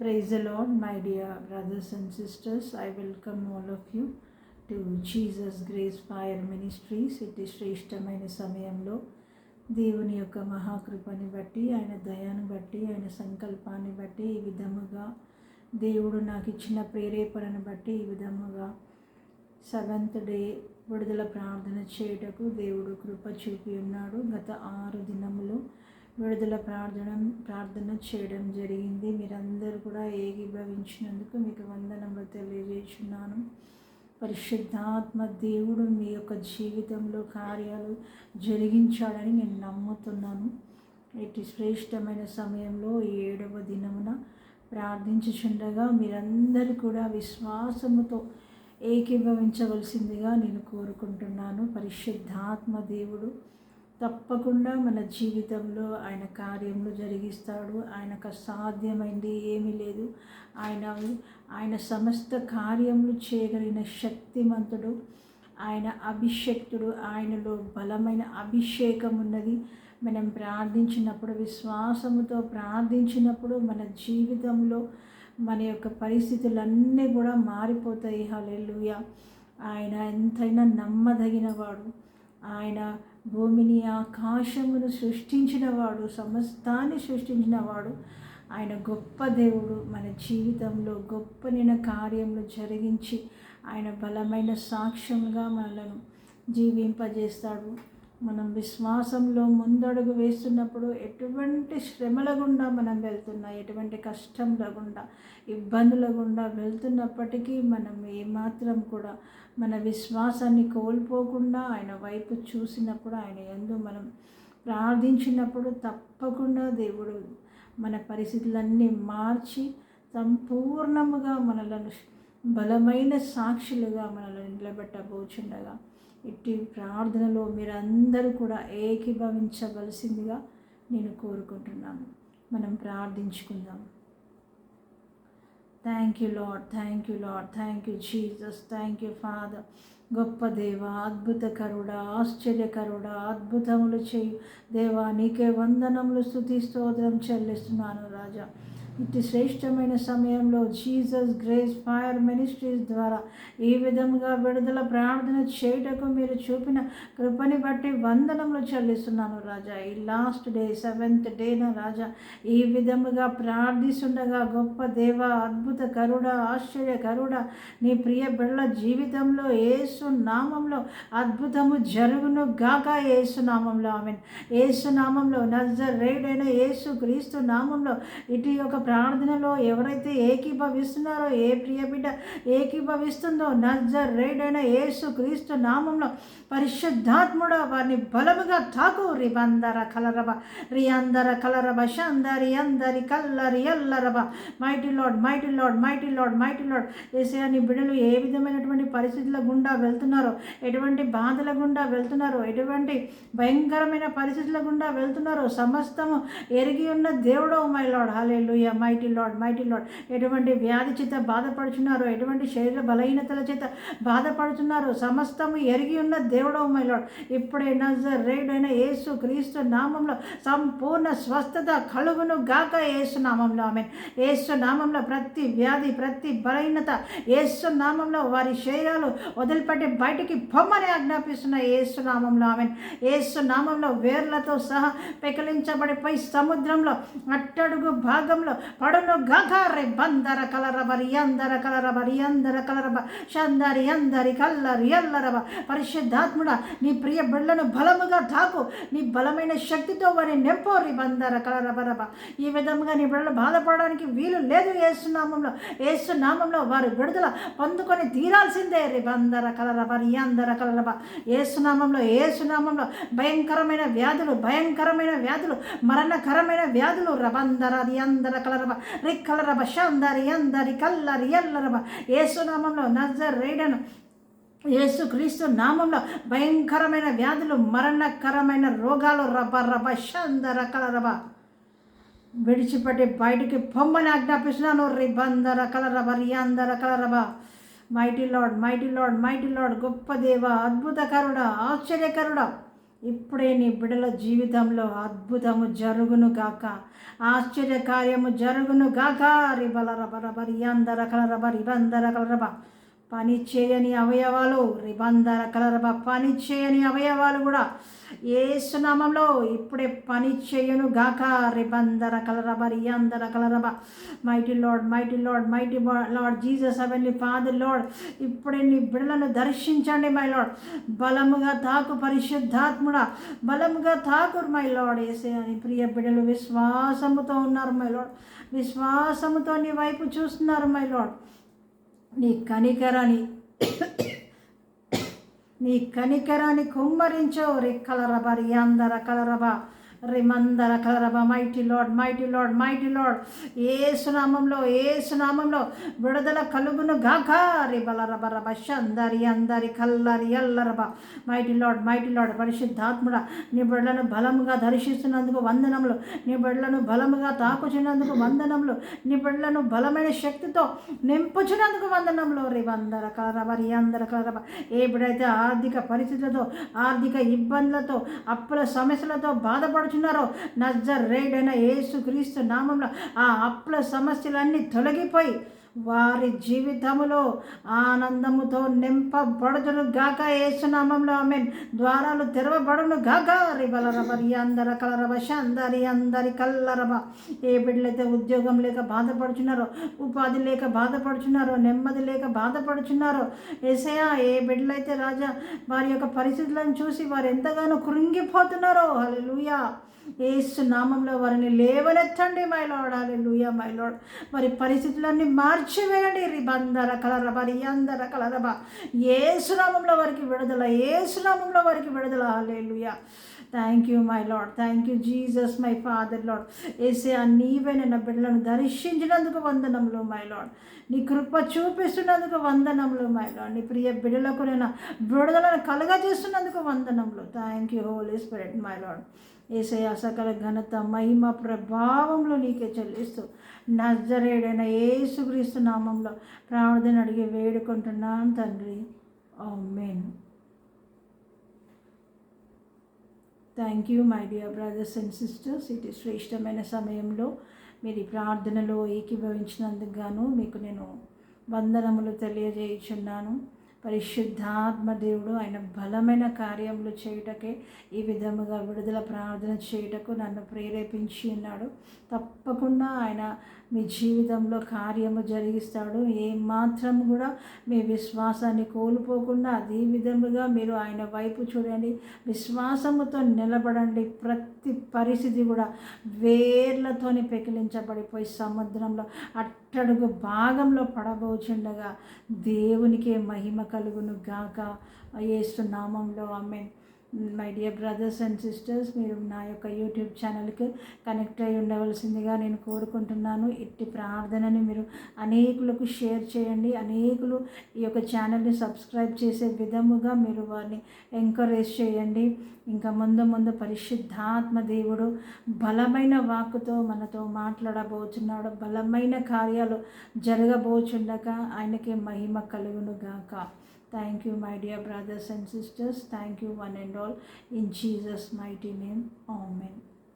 Praise the Lord, my dear brothers and sisters. I welcome all of you to Jesus Grace Fire Ministries. ఇటు శ్రేష్టమైన సమయంలో దేవుని యొక్క మహాకృపని బట్టి, ఆయన దయాన్ని బట్టి, ఆయన సంకల్పాన్ని బట్టి ఈ విధముగా దేవుడు నాకు ఇచ్చిన ప్రేరేపణను బట్టి ఈ విధముగా 7th డే విడుదల ప్రార్థన చేయుటకు దేవుడు కృప చూపి ఉన్నాడు. గత 6 దినములు విడుదల ప్రార్థన చేయడం జరిగింది. మీరందరూ కూడా ఏకీభవించినందుకు మీకు వందనములు తెలియజేస్తున్నాను. పరిశుద్ధాత్మ దేవుడు మీ యొక్క జీవితంలో కార్యాలు జరిగించాడని నేను నమ్ముతున్నాను. ఇటు శ్రేష్టమైన సమయంలో 7వ దినమున ప్రార్థించుచుండగా మీరందరూ కూడా విశ్వాసముతో ఏకీభవించవలసిందిగా నేను కోరుకుంటున్నాను. పరిశుద్ధాత్మ దేవుడు తప్పకుండా మన జీవితంలో ఆయన కార్యములు జరిగిస్తాడు. ఆయనకు అసాధ్యమైంది ఏమీ లేదు. ఆయన సమస్త కార్యములు చేయగలిగిన శక్తిమంతుడు, ఆయన అభిషక్తుడు, ఆయనలో బలమైన అభిషేకం ఉన్నది. మనం ప్రార్థించినప్పుడు, విశ్వాసముతో ప్రార్థించినప్పుడు మన జీవితంలో మన యొక్క పరిస్థితులన్నీ కూడా మారిపోతాయి. హల్లెలూయా. ఆయన ఎంతైనా నమ్మదగినవాడు. ఆయన భూమిని ఆకాశమును సృష్టించినవాడు, సమస్తాన్ని సృష్టించినవాడు. ఆయన గొప్ప దేవుడు. మన జీవితంలో గొప్పనైన కార్యములు జరిగించి ఆయన బలమైన సాక్ష్యంగా మనలను జీవింపజేస్తాడు. మనం విశ్వాసంలో ముందడుగు వేస్తున్నప్పుడు ఎటువంటి శ్రమల గుండా మనం వెళ్తున్నా, ఎటువంటి కష్టంల గుండా, ఇబ్బందుల గుండా వెళ్తున్నప్పటికీ మనం ఏమాత్రం కూడా మన విశ్వాసాన్ని కోల్పోకుండా ఆయన వైపు చూసినప్పుడు, ఆయన యందు మనం ప్రార్థించినప్పుడు తప్పకుండా దేవుడు మన పరిస్థితులన్నీ మార్చి సంపూర్ణముగా మనలను బలమైన సాక్షులుగా మనల్ని నిలబెట్టబోచుండగా ఇట్టి ప్రార్థనలో మీరందరూ కూడా ఏకీభవించవలసిందిగా నేను కోరుకుంటున్నాను. మనం ప్రార్థించుకుందాం. Thank you Lord, thank you Lord, thank you Jesus, thank you Father. గొప్ప దేవ, అద్భుతకరుడా, ఆశ్చర్యకరుడా, అద్భుతములు చేయు దేవా, నీకే వందనములు స్తుతి స్తోత్రం చెల్లిస్తున్నాను రాజా. ఇటు శ్రేష్టమైన సమయంలో జీసస్ గ్రేస్ ఫైర్ మినిస్ట్రీస్ ద్వారా ఈ విధముగా విడుదల ప్రార్థన చేయుటకు మీరు చూపిన కృపని బట్టి వందనములు చెల్లిస్తున్నాను రాజా. ఈ లాస్ట్ డే 7th డేన రాజా ఈ విధముగా ప్రార్థిస్తుండగా గొప్ప దేవ, అద్భుత కరుడ, ఆశ్చర్య కరుడ, నీ ప్రియ బిడ్డల జీవితంలో యేసు నామంలో అద్భుతము జరుగును గాక. యేసు నామంలో ఆమేన్. యేసు నామంలో నజరేయుడైన యేసు క్రీస్తు నామంలో ఇటు యొక్క ప్రార్థనలో ఎవరైతే ఏకీభవిస్తున్నారో, ఏ ప్రియ బిడ్డ ఏకీభవిస్తుందో నజరేయుడైన యేసు క్రీస్తు నామంలో పరిశుద్ధాత్ముడా వారిని బలముగా తాకు. రిబందర కలరబ రియందర కలరబ షందరి అందరి కల్లరి ఎల్లరబ. Mighty Lord, mighty Lord, mighty Lord, mighty Lord. యేసయ్యా, నీ బిడ్డలు ఏ విధమైనటువంటి పరిస్థితుల గుండా వెళ్తున్నారో, ఎటువంటి బాధల గుండా వెళ్తున్నారో, ఎటువంటి భయంకరమైన పరిస్థితుల గుండా వెళ్తున్నారో సమస్తము ఎరిగి ఉన్న దేవుడో my Lord. Hallelujah. Mighty Lord, mighty lord. ఎటువంటి వ్యాధి చేత బాధపడుచున్నారో, ఎటువంటి శరీర బలహీనతల చేత బాధపడుతున్నారో సమస్తము ఎరిగి ఉన్న దేవుడో మై లార్డ్. ఇప్పుడే నజరేయుడైన యేసు క్రీస్తు నామంలో సంపూర్ణ స్వస్థత కలుగును గాక. యేసు నామంలో ఆమేన్. యేసు నామంలో ప్రతి వ్యాధి, ప్రతి బలహీనత యేసు నామంలో వారి శరీరాలు వదిలిపెట్టి బయటికి పొమ్మని ఆజ్ఞాపిస్తున్న యేసు నామంలో ఆమేన్. యేసు నామంలో వేర్లతో సహా పెకలించబడిపోయి సముద్రంలో అట్టడుగు భాగంలో పడును గాక. రే బందర కలరబ రియందర కలరబ రియందర కలరబ షందరి అందరి కల్లరి ఎల్లరబ. పరిశుద్ధాత్ముడా, నీ ప్రియ బిడ్డలను బలముగా తాకు. నీ బలమైన శక్తితో వారిని నింపు. రిబందర కలరబరబ. ఈ విధంగా నీ బిడ్డలు బాధపడడానికి వీలు లేదు. యేసునామంలో, యేసునామంలో వారు విడుదల పొందుకొని తీరాల్సిందే. రిబందర కలరబ రియందర కలరబ. యేసునామంలో, యేసునామంలో భయంకరమైన వ్యాధులు, భయంకరమైన వ్యాధులు, మరణకరమైన వ్యాధులు రబందర రియందర కలరబ రిక్కలరబ షందరి అందరి కల్లరి ఎల్లరబ. యేసునామంలో నజరేయుడైన యేసు క్రీస్తు నామంలో భయంకరమైన వ్యాధులు, మరణకరమైన రోగాలు రబ రబ షందర కలరబ విడిచిపెట్టి బయటికి పొమ్మని ఆజ్ఞాపిస్తున్నాను. రిబందర కలరబ రియందర కలరబ. Mighty Lord, mighty Lord, mighty Lord. గొప్ప దేవ, అద్భుతకరుడా, ఆశ్చర్యకరుడా, ఇప్పుడే నీ బిడ్డల జీవితంలో అద్భుతము జరుగును గాక, ఆశ్చర్యకార్యము జరుగును గాక. రిబల రబ రబ రియందర కలరబ రిబందర కలరబ పని చేయని అవయవాలు, రిబందర కలరబ పని చేయని అవయవాలు కూడా యేసు నామములో ఇప్పుడే పని చేయను గాక. రిబందర కలరబ రియందర కలరబ. Mighty Lord, mighty Lord, mighty Lord Jesus heavenly Father Lord, ఇప్పుడే నీ బిడ్డలను దర్శించండి మై లార్డ్. బలముగా తాకు పరిశుద్ధాత్ముడా, బలముగా తాకు మై లార్డ్. యేసే అని ప్రియ బిడ్డలు విశ్వాసముతో ఉన్నారు మై లార్డ్, విశ్వాసముతో నీ వైపు చూస్తున్నారు మై లార్డ్. నీ కనికరాన్ని కుమ్మరించో. రెక్కలరబ రియందర కలరబ రిమందర కలరబ. Mighty Lord, mighty Lord, mighty Lord, ఏసునామంలో విడుదల కలుగును గాక. రిబలరబ రబ షందరి అందరి కల్లరి ఎల్లరబ. మైటీ లార్డ్ పరిశుద్ధాత్ముడ, నీ బిడ్డలను బలముగా దర్శిస్తున్నందుకు వందనములు, నీ బిడ్డలను బలముగా తాకుచున్నందుకు వందనములు, నీ బిడ్డలను బలమైన శక్తితో నింపుచున్నందుకు వందనములు. రిబందర కలరబ రియందర కలరబ. ఏ బిడ్డైతే ఆర్థిక పరిస్థితులతో, ఆర్థిక ఇబ్బందులతో, అప్పుల సమస్యలతో బాధపడుతున్నారో నజరేయుడైన యేసుక్రీస్తు నామములో ఆ అప్పుల సమస్యలన్నీ తొలగిపోయి వారి జీవితములో ఆనందముతో నింపబడును గాక. యేసునామంలో ఆమేన్. ద్వారాలు తెరవబడును గాక. రిబలరబరి అందర కలరబ షందరి అందరి కల్లరబ. ఏ బిడ్డలైతే ఉద్యోగం లేక బాధపడుచున్నారో, ఉపాధి లేక బాధపడుచున్నారో, నెమ్మది లేక బాధపడుచున్నారో యేసయ్యా, ఏ బిడ్డలైతే రాజా వారి యొక్క పరిస్థితులను చూసి వారు ఎంతగానో కృంగిపోతున్నారో, హల్లెలూయా, యేసు నామంలో వారిని లేవనెత్తండి my Lord. Hallelujah my Lord. వారి పరిస్థితులన్నీ మార్చివేయండి. రిబందర కలరబ రియందర కలరబ. యేసు నామంలో వారికి విడుదల, యేసు నామంలో వారికి విడుదల. Hallelujah. Thank you my Lord, thank you Jesus my Father Lord. యేసయ్యా, నీవే నా బిడ్డలను దర్శించినందుకు వందనములు మై లార్డ్. నీ కృప చూపిస్తున్నందుకు వందనములు మై లార్డ్. నీ ప్రియ బిడ్డలకు నేను విడుదలను కలుగజేస్తున్నందుకు వందనములు. Thank you Holy Spirit my Lord. యేసయ్యా, సకల ఘనత మహిమ ప్రభావంలో నీకే చెల్లిస్తూ నజరేయుడైన యేసుక్రీస్తు నామంలో ప్రార్థన అడిగి వేడుకుంటున్నాను తండ్రి. Amen. Thank you my dear brothers and sisters. ఇది శ్రేష్టమైన సమయంలో మీరు ప్రార్థనలో ఏకీభవించినందుకు గాను మీకు నేను వందనములు తెలియజేయుచున్నాను. పరిశుద్ధాత్మ దేవుడు ఆయన బలమైన కార్యములు చేయుటకే ఈ విధముగా విడుదల ప్రార్థన చేయుటకు నన్ను ప్రేరేపించి ఉన్నాడు. తప్పకుండా ఆయన మీ జీవితంలో కార్యము జరిగిస్తాడు. ఏమాత్రం కూడా మీ విశ్వాసాన్ని కోల్పోకుండా అదే విధముగా మీరు ఆయన వైపు చూడండి, విశ్వాసముతో నిలబడండి. ప్రతి పరిస్థితి కూడా వేర్లతోని పెకిలించబడిపోయి సముద్రంలో అట్టడుగు భాగంలో పడబోచుండగా దేవునికే మహిమ కలుగును గాక. యేసు నామంలో amen. My dear brothers and sisters, మీరు నా యొక్క యూట్యూబ్ ఛానల్కి కనెక్ట్ అయి ఉండవలసిందిగా నేను కోరుకుంటున్నాను. ఇట్టి ప్రార్థనని మీరు అనేకులకు షేర్ చేయండి. అనేకులు ఈ యొక్క ఛానల్ని సబ్స్క్రైబ్ చేసే విధముగా మీరు వారిని ఎంకరేజ్ చేయండి. ఇంకా ముందు పరిశుద్ధాత్మ దేవుడు బలమైన వాక్కుతో మనతో మాట్లాడబోచున్నాడు. బలమైన కార్యాలు జరగబోచుండగా ఆయనకే మహిమ కలుగును గాక. Thank you, my dear brothers and sisters. Thank you, one and all. In Jesus' mighty name, amen.